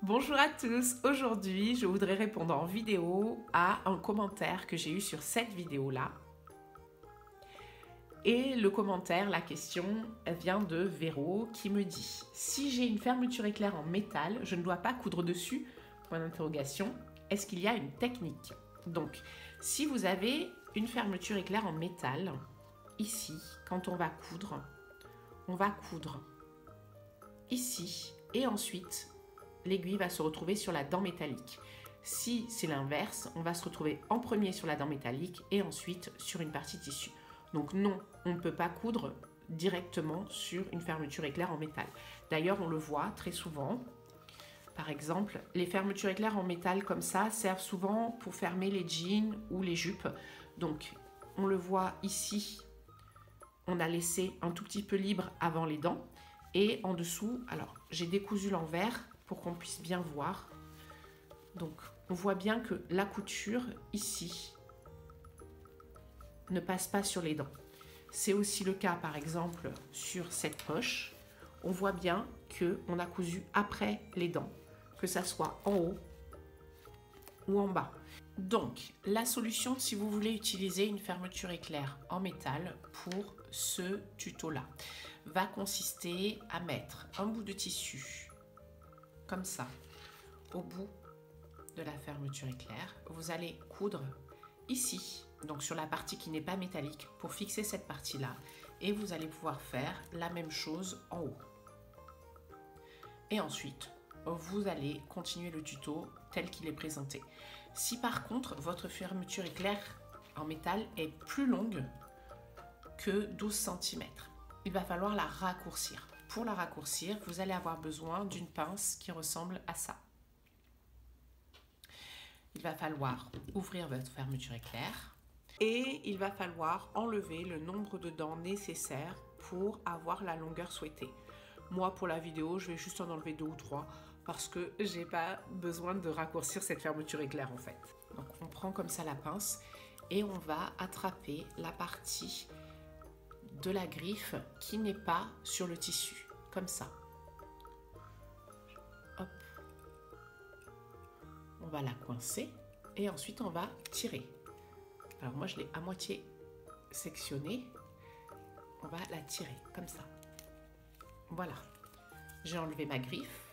Bonjour à tous, aujourd'hui je voudrais répondre en vidéo à un commentaire que j'ai eu sur cette vidéo-là. Et le commentaire, la question, vient de Véro qui me dit « Si j'ai une fermeture éclair en métal, je ne dois pas coudre dessus ?» Point d'interrogation. Est-ce qu'il y a une technique? Donc, si vous avez une fermeture éclair en métal, ici, quand on va coudre ici et ensuite l'aiguille va se retrouver sur la dent métallique. Si c'est l'inverse, on va se retrouver en premier sur la dent métallique et ensuite sur une partie tissu. Donc non, on ne peut pas coudre directement sur une fermeture éclair en métal. D'ailleurs, on le voit très souvent. Par exemple, les fermetures éclair en métal comme ça servent souvent pour fermer les jeans ou les jupes. Donc, on le voit ici, on a laissé un tout petit peu libre avant les dents. Et en dessous, alors j'ai décousu l'envers pour qu'on puisse bien voir. Donc, on voit bien que la couture ici ne passe pas sur les dents. C'est aussi le cas, par exemple, sur cette poche. On voit bien qu'on a cousu après les dents, que ça soit en haut ou en bas. Donc, la solution, si vous voulez utiliser une fermeture éclair en métal pour ce tuto-là, va consister à mettre un bout de tissu comme ça au bout de la fermeture éclair. Vous allez coudre ici, donc sur la partie qui n'est pas métallique, pour fixer cette partie-là, et vous allez pouvoir faire la même chose en haut. Et ensuite, vous allez continuer le tuto tel qu'il est présenté. Si par contre, votre fermeture éclair en métal est plus longue que 12 cm, il va falloir la raccourcir. Pour la raccourcir, vous allez avoir besoin d'une pince qui ressemble à ça. Il va falloir ouvrir votre fermeture éclair et il va falloir enlever le nombre de dents nécessaires pour avoir la longueur souhaitée. Moi, pour la vidéo, je vais juste en enlever 2 ou 3 parce que j'ai pas besoin de raccourcir cette fermeture éclair en fait. Donc on prend comme ça la pince et on va attraper la partie de la griffe qui n'est pas sur le tissu, comme ça. Hop. On va la coincer et ensuite on va tirer. Alors moi je l'ai à moitié sectionnée. On va la tirer comme ça. Voilà. J'ai enlevé ma griffe.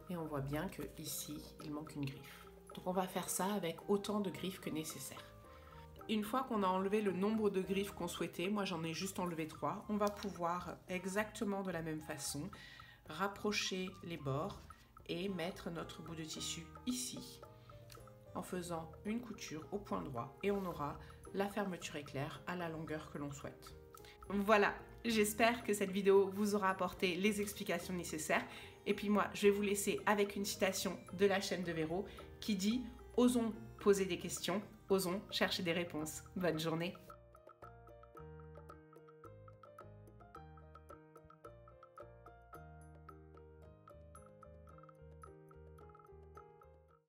Et on voit bien que ici il manque une griffe. Donc on va faire ça avec autant de griffes que nécessaire. Une fois qu'on a enlevé le nombre de griffes qu'on souhaitait, moi j'en ai juste enlevé 3, on va pouvoir exactement de la même façon rapprocher les bords et mettre notre bout de tissu ici en faisant une couture au point droit et on aura la fermeture éclair à la longueur que l'on souhaite. Voilà, j'espère que cette vidéo vous aura apporté les explications nécessaires. Et puis moi, je vais vous laisser avec une citation de la chaîne de Véro qui dit « Osons poser des questions, osons chercher des réponses ». Bonne journée.